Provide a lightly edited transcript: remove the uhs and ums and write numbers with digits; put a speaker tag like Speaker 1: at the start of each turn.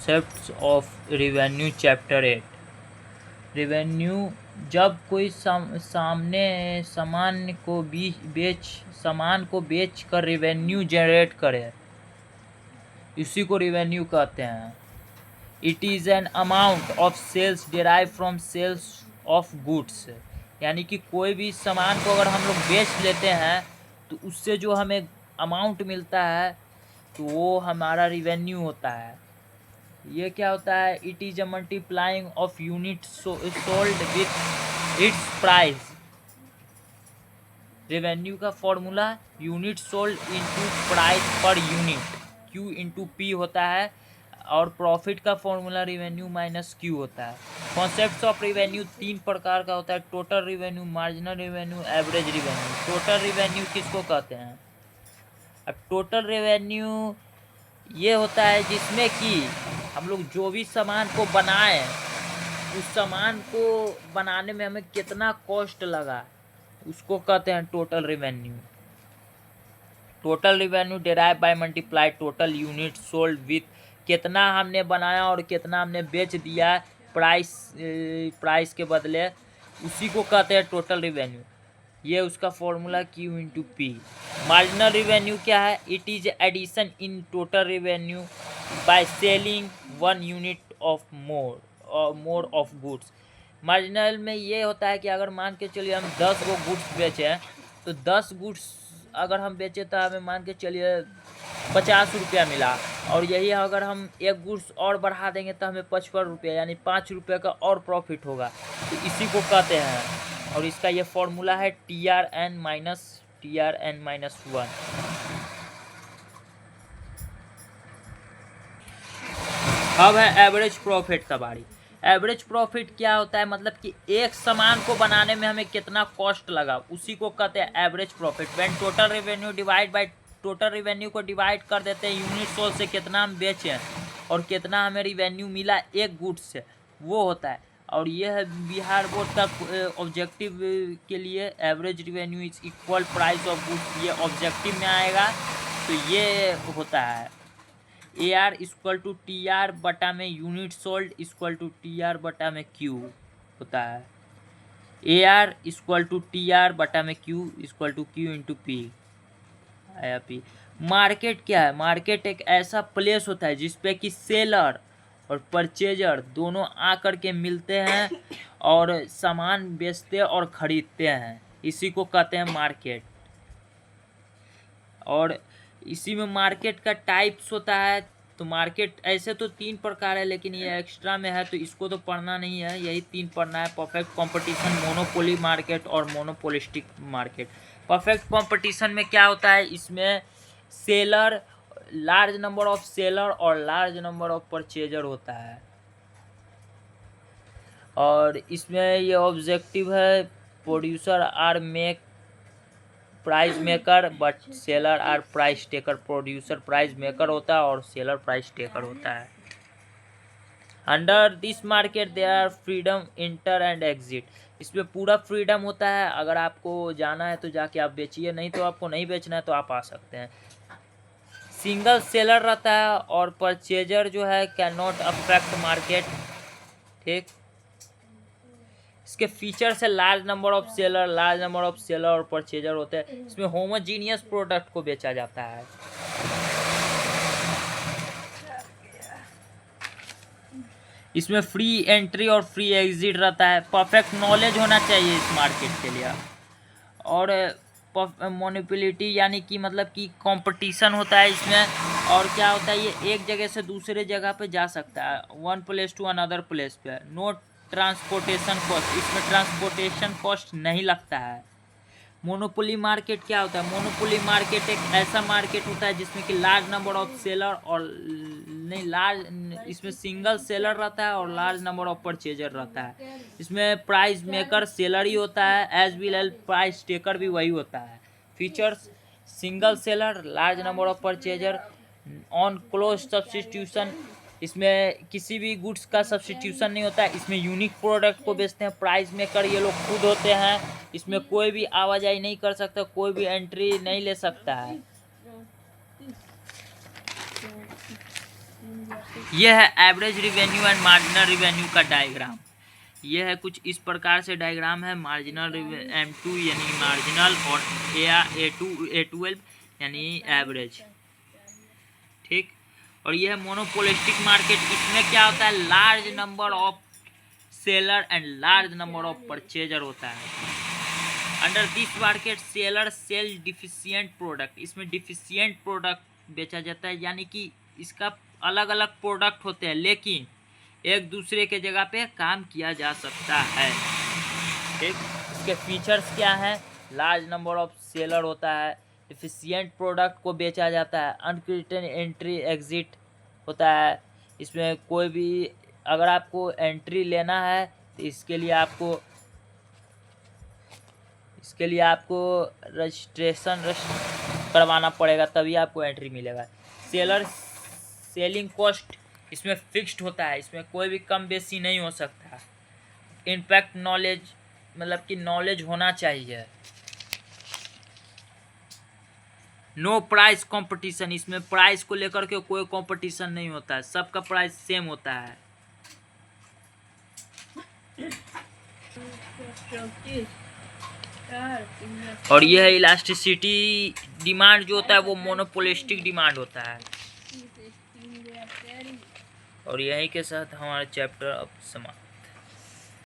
Speaker 1: Concepts of revenue chapter 8। Revenue जब कोई सामने सामान को बेच कर रिवेन्यू जनरेट करे, इसी को रिवेन्यू कहते हैं। It is an amount of sales derive from sales of goods, यानी कि कोई भी सामान को अगर हम लोग बेच लेते हैं तो उससे जो हमें अमाउंट मिलता है तो वो हमारा रिवेन्यू होता है। ये क्या होता है? It is a multiplying of unit sold with its price. Revenue का formula unit sold into price per unit, Q into P होता है, और प्रॉफिट का फॉर्मूला रेवेन्यू माइनस क्यू होता है। कॉन्सेप्ट्स ऑफ रेवेन्यू 3 प्रकार का होता है: total revenue, marginal revenue, average revenue. Total revenue किसको कहते हैं? अब टोटल रेवेन्यू ये होता है जिसमें कि हम लोग जो भी सामान को बनाए, उस सामान को बनाने में हमें कितना कॉस्ट लगा, उसको कहते हैं total revenue. Total revenue derive by multiply total unit sold with, कितना हमने बनाया और कितना हमने बेच दिया प्राइस के बदले, उसी को कहते हैं टोटल रेवेन्यू। ये उसका formula Q into P. Marginal revenue क्या है? It is addition in total revenue by selling 1 unit of more of goods. Marginal में ये होता है कि अगर मान के चलिए हम 10 गो गुड्स बेचें, तो 10 गुड्स अगर हम बेचें तो हमें मान के चलिए 50 रुपया मिला, और यही अगर हम एक गुड्स और बढ़ा देंगे तो हमें 55 रुपया, यानी 5 रुपये का और प्रॉफिट होगा। तो इसी को कहते हैं, और इसका ये फॉर्मूला है TRN माइनस 1। अब है एवरेज प्रॉफिट का बारी। एवरेज प्रॉफिट क्या होता है? मतलब कि एक सामान को बनाने में हमें कितना कॉस्ट लगा, उसी को कहते हैं average profit. When total revenue divide by, total revenue को डिवाइड कर देते हैं यूनिट सोल्ड से, कितना हम बेचें और कितना हमें रिवेन्यू मिला एक गुड्स से, वो होता है। और ये है बिहार बोर्ड का ऑब्जेक्टिव के लिए, average revenue is equal price of goods, ये ऑब्जेक्टिव में आएगा। तो ये होता है AR इक्वल टू TR बटा में unit sold equal to TR बटा में Q होता है। AR इक्वल टू TR बटा में Q equal to Q into P आया P। मार्केट क्या है? मार्केट एक ऐसा प्लेस होता है जिसपे कि सेलर और परचेजर दोनों आकर के मिलते हैं और सामान बेचते और खरीदते हैं, इसी को कहते हैं मार्केट। और इसी में मार्केट का टाइप्स होता है। तो मार्केट ऐसे तो 3 प्रकार है, लेकिन ये एक्स्ट्रा में है तो इसको तो पढ़ना नहीं है, यही 3 पढ़ना है: परफेक्ट कंपटीशन, मोनोपोली मार्केट और मोनोपोलिस्टिक मार्केट। परफेक्ट कंपटीशन में क्या होता है? इसमें seller, large number of seller और लार्ज नंबर ऑफ परचेजर होता है। और इसमें ये ऑब्जेक्टिव है producer are make price maker but seller are price taker. Producer price maker होता है और सेलर प्राइस टेकर होता है। Under this market there are freedom inter and exit. इसमें पूरा फ्रीडम होता है, अगर आपको जाना है तो जाके आप बेचिए, नहीं तो आपको नहीं बेचना है तो आप आ सकते हैं। सिंगल सेलर रहता है और परचेजर जो है कैन नॉट अफेक्ट मार्केट, ठीक। इसके फीचर्स है लार्ज नंबर ऑफ सेलर और परचेजर होते हैं। इसमें होमोजीनियस प्रोडक्ट को बेचा जाता है। इसमें फ्री एंट्री और फ्री एग्जिट रहता है। परफेक्ट नॉलेज होना चाहिए इस मार्केट के लिए। और मोनोपोलिटी यानी कि मतलब कि कंपटीशन होता है इसमें। और क्या होता है? ये एक जगह से दूसरे जगह पे जा सकता है, one place to another place पे। नो ट्रांसपोर्टेशन कॉस्ट, इसमें ट्रांसपोर्टेशन कॉस्ट नहीं लगता है। मोनोपोली मार्केट क्या होता है? मोनोपोली मार्केट एक ऐसा मार्केट होता है जिसमें कि लार्ज नंबर ऑफ सेलर और इसमें सिंगल सेलर रहता है और लार्ज नंबर ऑफ परचेजर रहता है। इसमें प्राइस मेकर सेलर ही होता है, as well as price taker भी वही होता है। Features: single seller, large number of purchaser, on close substitution, इसमें किसी भी गुड्स का सब्सटीट्यूशन नहीं होता है। इसमें यूनिक प्रोडक्ट को बेचते हैं। प्राइस मेकर ये लोग खुद होते हैं, इसमें कोई भी आवाजाही नहीं कर सकता, कोई भी एंट्री नहीं ले सकता है। यह है average revenue and marginal revenue का डायग्राम। यह है कुछ इस प्रकार से डायग्राम है। मार्जिनल M2 यानी मार्जिनल और A12 यानी एवरेज, ठीक। और यह है मोनोपोलिस्टिक मार्केट। इसमें क्या होता है, large number of seller and large number of purchaser होता है। Under this market seller sell deficient product. इसमें डिफिशियंट प्रोडक्ट बेचा जाता है, यानी कि इसका अलग अलग प्रोडक्ट होते हैं लेकिन एक दूसरे के जगह पे काम किया जा सकता है, ठीक। इसके फीचर्स क्या हैं, लार्ज नंबर ऑफ सेलर होता है, डिफिशियंट प्रोडक्ट को बेचा जाता है, अनक्रिटेन एंट्री एग्जिट होता है। इसमें कोई भी अगर आपको एंट्री लेना है तो इसके लिए आपको रजिस्ट्रेशन करवाना पड़ेगा, तभी आपको एंट्री मिलेगा। सेलर सेलिंग कॉस्ट इसमें फिक्स्ड होता है, इसमें कोई भी कम बेसी नहीं हो सकता। इनफैक्ट नॉलेज मतलब कि नॉलेज होना चाहिए। नो प्राइस कंपटीशन, इसमें प्राइस को लेकर के कोई कंपटीशन नहीं होता है, सबका प्राइस सेम होता है। और यह है इलास्टिसिटी डिमांड जो होता है वो मोनोपोलिस्टिक डिमांड होता है। और यही के साथ हमारा चैप्टर अब समाप्त।